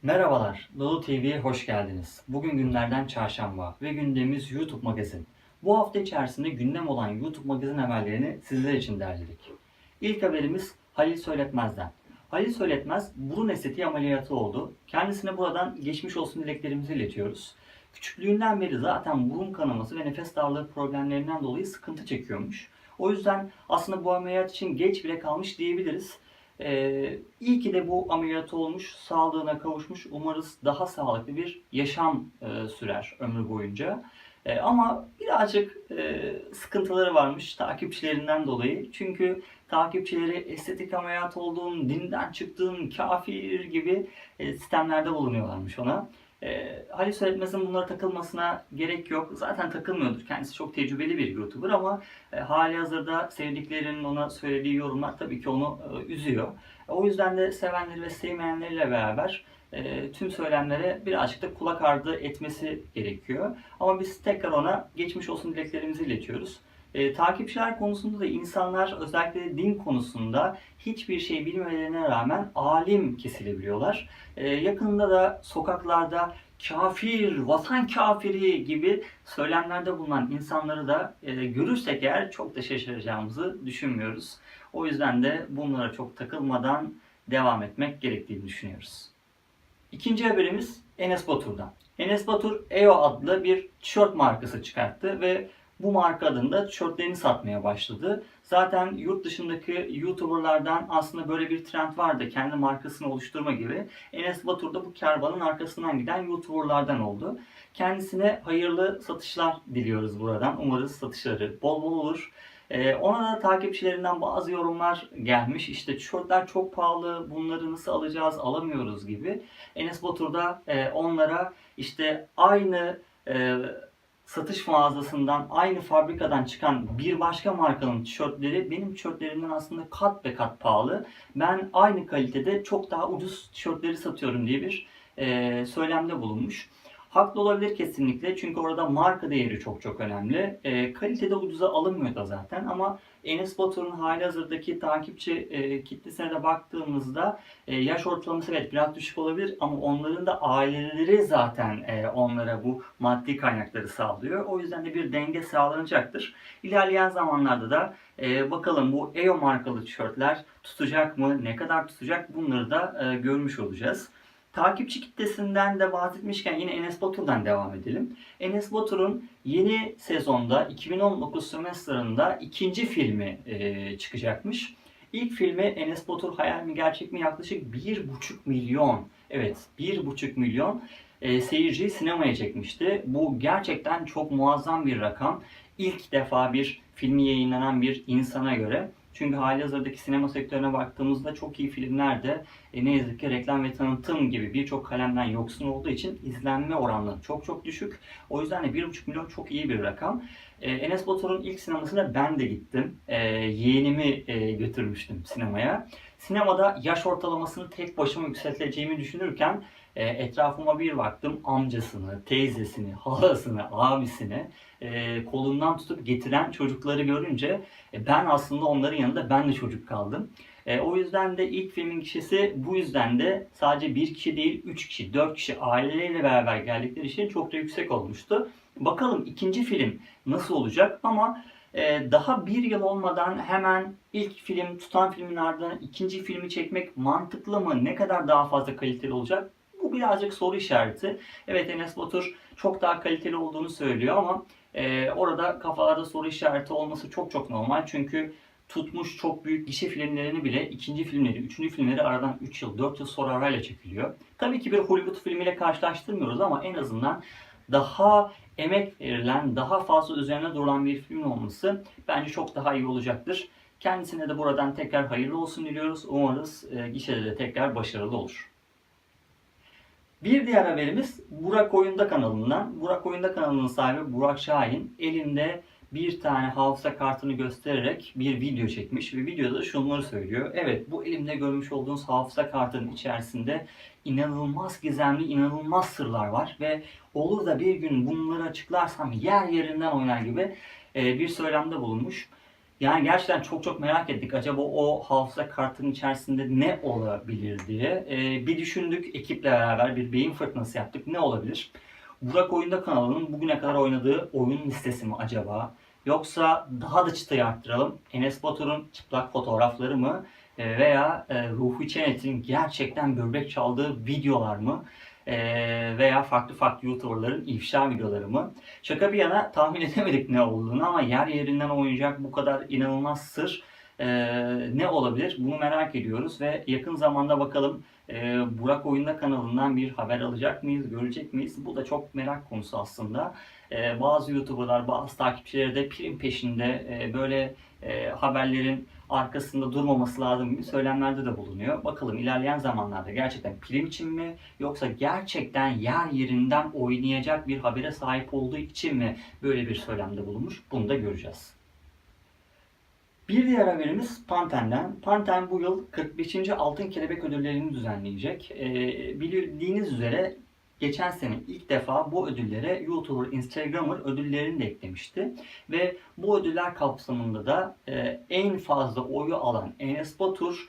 Merhabalar, Dolu TV'ye hoş geldiniz. Bugün günlerden çarşamba ve gündemimiz YouTube Magazin. Bu hafta içerisinde gündem olan YouTube Magazin haberlerini sizler için derledik. İlk haberimiz Halil Söyletmez'den. Halil Söyletmez burun estetiği ameliyatı oldu. Kendisine buradan geçmiş olsun dileklerimizi iletiyoruz. Küçüklüğünden beri zaten burun kanaması ve nefes darlığı problemlerinden dolayı sıkıntı çekiyormuş. O yüzden aslında bu ameliyat için geç bile kalmış diyebiliriz. İyi ki de bu ameliyat olmuş, sağlığına kavuşmuş. Umarız daha sağlıklı bir yaşam sürer ömrü boyunca. Ama birazcık sıkıntıları varmış takipçilerinden dolayı. Çünkü takipçileri estetik ameliyat olduğun, dinden çıktığın, kafir gibi sistemlerde bulunuyorlarmış ona. Halis Söyletmez'in bunlara takılmasına gerek yok. Zaten takılmıyordur. Kendisi çok tecrübeli bir YouTuber ama hali hazırda sevdiklerinin ona söylediği yorumlar tabii ki onu üzüyor. O yüzden de sevenleri ve sevmeyenleriyle beraber tüm söylemlere birazcık da kulak ardı etmesi gerekiyor. Ama biz tekrar ona geçmiş olsun dileklerimizi iletiyoruz. Takipçiler konusunda da insanlar özellikle din konusunda hiçbir şey bilmelerine rağmen alim kesilebiliyorlar. Yakında da sokaklarda kafir, vatan kafiri gibi söylemlerde bulunan insanları da görürsek eğer çok da şaşıracağımızı düşünmüyoruz. O yüzden de bunlara çok takılmadan devam etmek gerektiğini düşünüyoruz. İkinci haberimiz Enes Batur'dan. Enes Batur EO adlı bir tişört markası çıkarttı ve bu marka adında tişörtlerini satmaya başladı. Zaten yurt dışındaki YouTuber'lardan aslında böyle bir trend vardı. Kendi markasını oluşturma gibi. Enes Batur da bu kervanın arkasından giden YouTuber'lardan oldu. Kendisine hayırlı satışlar diliyoruz buradan. Umarız satışları bol bol olur. Ona da takipçilerinden bazı yorumlar gelmiş. İşte tişörtler çok pahalı, bunları nasıl alacağız, alamıyoruz gibi. Enes Batur da onlara işte aynı satış mağazasından, aynı fabrikadan çıkan bir başka markanın tişörtleri benim tişörtlerimden aslında kat be kat pahalı. Ben aynı kalitede çok daha ucuz tişörtleri satıyorum diye bir söylemde bulunmuş. Haklı olabilir kesinlikle çünkü orada marka değeri çok çok önemli. Kalitede ucuza alınmıyor da zaten ama Enes Batur'un halihazırdaki takipçi kitlesine de baktığımızda yaş ortalaması evet biraz düşük olabilir ama onların da aileleri zaten onlara bu maddi kaynakları sağlıyor. O yüzden de bir denge sağlanacaktır. İlerleyen zamanlarda da bakalım bu EO markalı tişörtler tutacak mı, ne kadar tutacak bunları da görmüş olacağız. Takipçi kitlesinden de bahsetmişken yine Enes Batur'dan devam edelim. Enes Batur'un yeni sezonda 2019 semestrında ikinci filmi çıkacakmış. İlk filmi Enes Batur Hayal mi Gerçek mi yaklaşık 1,5 milyon, evet 1,5 milyon seyirciyi sinemaya çekmişti. Bu gerçekten çok muazzam bir rakam. İlk defa bir filmi yayınlanan bir insana göre. Çünkü halihazırdaki sinema sektörüne baktığımızda çok iyi filmler de ne yazık ki reklam ve tanıtım gibi birçok kalemden yoksun olduğu için izlenme oranları çok çok düşük. O yüzden de 1,5 milyon çok iyi bir rakam. Enes Batur'un ilk sinemasına ben de gittim. Yeğenimi götürmüştüm sinemaya. Sinemada yaş ortalamasını tek başıma yükselteceğimi düşünürken etrafıma bir baktım, amcasını, teyzesini, halasını, abisini kolundan tutup getiren çocukları görünce ben aslında onların yanında ben de çocuk kaldım. O yüzden de ilk filmin kişisi bu yüzden de sadece bir kişi değil 3 kişi, 4 kişi aileleriyle beraber geldikleri için çok da yüksek olmuştu. Bakalım ikinci film nasıl olacak ama daha bir yıl olmadan hemen ilk film tutan filmin ardından ikinci filmi çekmek mantıklı mı? Ne kadar daha fazla kaliteli olacak? Bu birazcık soru işareti. Evet Enes Batur çok daha kaliteli olduğunu söylüyor ama orada kafalarda soru işareti olması çok çok normal. Çünkü tutmuş çok büyük gişe filmlerini bile ikinci filmleri, üçüncü filmleri aradan 3 yıl, 4 yıl sonra arayla çekiliyor. Tabii ki bir Hollywood filmiyle karşılaştırmıyoruz ama en azından daha emek verilen, daha fazla üzerine durulan bir film olması bence çok daha iyi olacaktır. Kendisine de buradan tekrar hayırlı olsun diliyoruz. Umarız gişede de tekrar başarılı olur. Bir diğer haberimiz Burak Oyunda kanalından. Burak Oyunda kanalının sahibi Burak Şahin elinde bir tane hafıza kartını göstererek bir video çekmiş ve videoda şunları söylüyor. Evet bu elimde görmüş olduğunuz hafıza kartının içerisinde inanılmaz gizemli, inanılmaz sırlar var ve olur da bir gün bunları açıklarsam yer yerinden oynar gibi bir söylemde bulunmuş. Yani gerçekten çok merak ettik. Acaba o hafıza kartının içerisinde ne olabilir diye. Bir düşündük ekiple beraber bir beyin fırtınası yaptık. Ne olabilir? Burak Oyunda kanalının bugüne kadar oynadığı oyun listesi mi acaba? Yoksa daha da çıtayı arttıralım. Enes Batur'un çıplak fotoğrafları mı? Veya Ruhi Çenet'in gerçekten böbrek çaldığı videolar mı? Veya farklı YouTuber'ların ifşa videoları mı? Şaka bir yana tahmin edemedik ne olduğunu ama yer yerinden oynayacak bu kadar inanılmaz sır ne olabilir? Bunu merak ediyoruz ve yakın zamanda bakalım Burak Oyunda kanalından bir haber alacak mıyız, görecek miyiz? Bu da çok merak konusu aslında. Bazı YouTuber'lar, bazı takipçileri de prim peşinde böyle haberlerin arkasında durmaması lazım gibi söylemlerde de bulunuyor. Bakalım ilerleyen zamanlarda gerçekten prim için mi yoksa gerçekten yer yerinden oynayacak bir habere sahip olduğu için mi böyle bir söylemde bulunmuş? Bunu da göreceğiz. Bir diğer haberimiz Panten'den. Panten bu yıl 45. Altın Kelebek Ödülleri'ni düzenleyecek. Bildiğiniz üzere geçen sene ilk defa bu ödüllere YouTuber, Instagramer ödüllerini de eklemişti. Ve bu ödüller kapsamında da en fazla oyu alan Enes Batur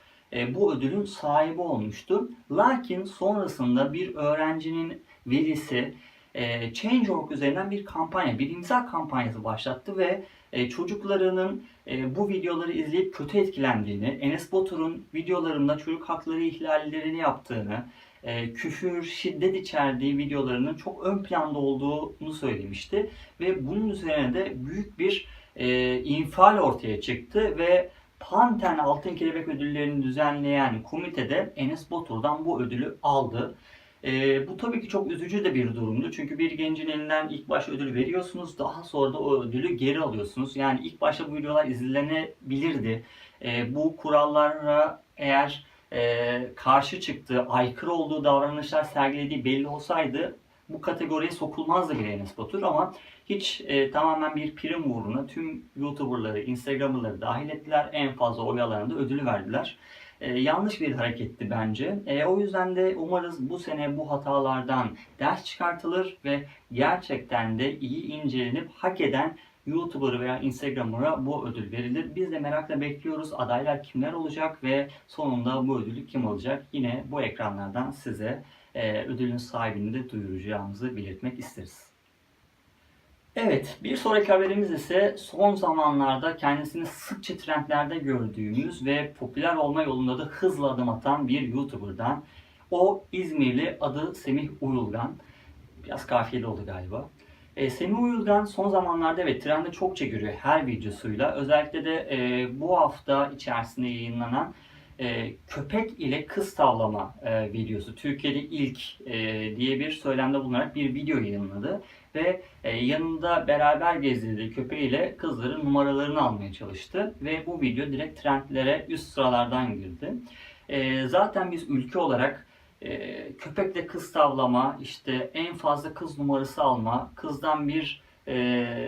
bu ödülün sahibi olmuştu. Lakin sonrasında bir öğrencinin velisi Change.org üzerinden bir kampanya, bir imza kampanyası başlattı ve çocuklarının bu videoları izleyip kötü etkilendiğini, Enes Batur'un videolarında çocuk hakları ihlallerini yaptığını, küfür, şiddet içerdiği videolarının çok ön planda olduğunu söylemişti. Ve bunun üzerine de büyük bir infial ortaya çıktı ve Panten Altın Kelebek Ödülleri'ni düzenleyen komitede Enes Batur'dan bu ödülü aldı. Bu tabii ki çok üzücü de bir durumdu. Çünkü bir gencin elinden ilk başta ödül veriyorsunuz, daha sonra da o ödülü geri alıyorsunuz. Yani ilk başta bu videolar izlenebilirdi. Bu kurallara eğer karşı çıktığı, aykırı olduğu davranışlar sergilediği belli olsaydı bu kategoriye sokulmazdı bile Enes Batur ama hiç tamamen bir prim uğruna tüm YouTuber'ları, Instagram'ları dahil ettiler. En fazla oy alanında ödülü verdiler. Yanlış bir hareketti bence. O yüzden de umarız bu sene bu hatalardan ders çıkartılır ve gerçekten de iyi incelenip hak eden YouTuber veya Instagram'a bu ödül verilir. Biz de merakla bekliyoruz. Adaylar kimler olacak ve sonunda bu ödülü kim alacak? Yine bu ekranlardan size ödülün sahibini de duyuracağımızı belirtmek isteriz. Evet, bir sonraki haberimiz ise son zamanlarda kendisini sıkça trendlerde gördüğümüz ve popüler olma yolunda da hızla adım atan bir YouTuber'dan. O İzmirli, adı Semih Uyulgan. Biraz kafiyeli oldu galiba. Semih Uyulgan son zamanlarda evet trende çokça görüyor her videosuyla. Özellikle de bu hafta içerisinde yayınlanan köpek ile kız tavlama videosu. Türkiye'de ilk diye bir söylemde bulunarak bir video yayınladı. Ve yanında beraber gezdirdiği köpeğiyle kızların numaralarını almaya çalıştı. Ve bu video direkt trendlere üst sıralardan girdi. Zaten biz ülke olarak köpekle kız tavlama, işte en fazla kız numarası alma, kızdan bir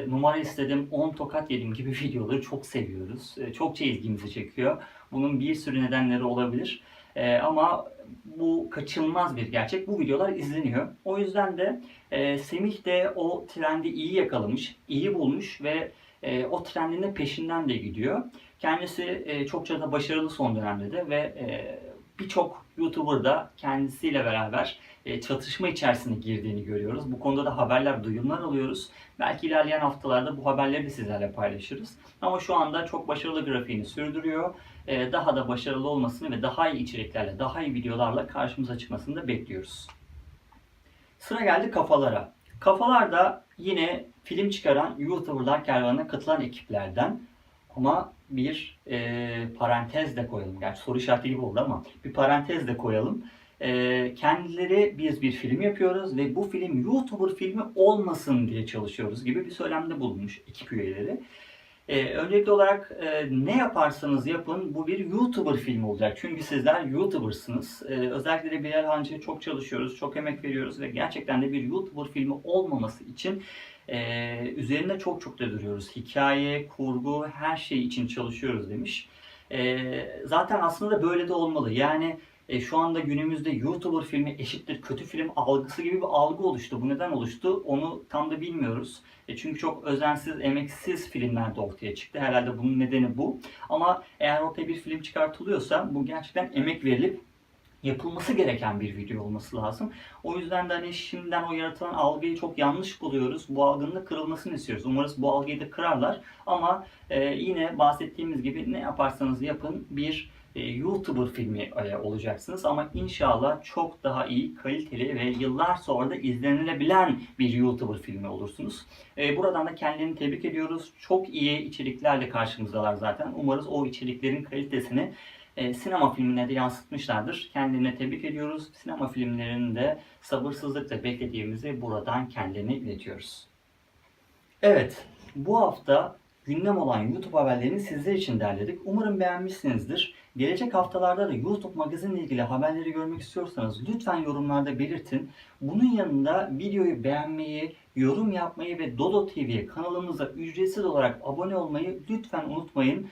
numara istedim 10 tokat yedim gibi videoları çok seviyoruz. Çokça ilgimizi çekiyor. Bunun bir sürü nedenleri olabilir. Ama bu kaçınılmaz bir gerçek. Bu videolar izleniyor. O yüzden de Semih de o trendi iyi yakalamış, iyi bulmuş ve o trendin de peşinden de gidiyor. Kendisi çokça da başarılı son dönemde de ve birçok YouTuber da kendisiyle beraber çatışma içerisine girdiğini görüyoruz. Bu konuda da haberler, duyumlar alıyoruz. Belki ilerleyen haftalarda bu haberleri de sizlerle paylaşırız. Ama şu anda çok başarılı grafiğini sürdürüyor. Daha da başarılı olmasını ve daha iyi içeriklerle, daha iyi videolarla karşımıza çıkmasını da bekliyoruz. Sıra geldi kafalara. Kafalar da yine film çıkaran YouTuber'lar kervanına katılan ekiplerden. Ama bir parantez de koyalım. Gerçi soru işareti gibi oldu ama bir parantez de koyalım. Kendileri biz bir film yapıyoruz ve bu film YouTuber filmi olmasın diye çalışıyoruz gibi bir söylemde bulunmuş ekip üyeleri. Öncelikli olarak ne yaparsanız yapın bu bir YouTuber filmi olacak. Çünkü sizler YouTuber'sınız. Özellikle de Bilal Hancı'ya çok çalışıyoruz, çok emek veriyoruz ve gerçekten de bir YouTuber filmi olmaması için üzerinde çok da duruyoruz. Hikaye, kurgu, her şey için çalışıyoruz demiş. Zaten aslında böyle de olmalı. Yani Şu anda günümüzde YouTuber filmi eşittir kötü film algısı gibi bir algı oluştu. Bu neden oluştu? Onu tam da bilmiyoruz. Çünkü çok özensiz, emeksiz filmler de ortaya çıktı. Herhalde bunun nedeni bu. Ama eğer ortaya bir film çıkartılıyorsa bu gerçekten emek verilip yapılması gereken bir video olması lazım. O yüzden de hani şimdiden o yaratılan algıyı çok yanlış buluyoruz. Bu algının da kırılmasını istiyoruz. Umarız bu algıyı da kırarlar. Ama yine bahsettiğimiz gibi ne yaparsanız yapın bir YouTuber filmi olacaksınız. Ama inşallah çok daha iyi, kaliteli ve yıllar sonra da izlenilebilen bir YouTuber filmi olursunuz. Buradan da kendilerini tebrik ediyoruz. Çok iyi içeriklerle karşımızdalar zaten. Umarız o içeriklerin kalitesini sinema filmine de yansıtmışlardır. Kendilerine tebrik ediyoruz. Sinema filmlerini de sabırsızlıkla beklediğimizi buradan kendilerine iletiyoruz. Evet, bu hafta gündem olan YouTube haberlerini sizler için derledik. Umarım beğenmişsinizdir. Gelecek haftalarda da YouTube magazinle ilgili haberleri görmek istiyorsanız lütfen yorumlarda belirtin. Bunun yanında videoyu beğenmeyi, yorum yapmayı ve Dodo TV kanalımıza ücretsiz olarak abone olmayı lütfen unutmayın.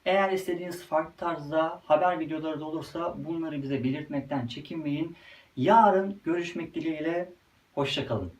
Eğer istediğiniz farklı tarzda haber videoları da olursa bunları bize belirtmekten çekinmeyin. Yarın görüşmek dileğiyle, hoşça kalın.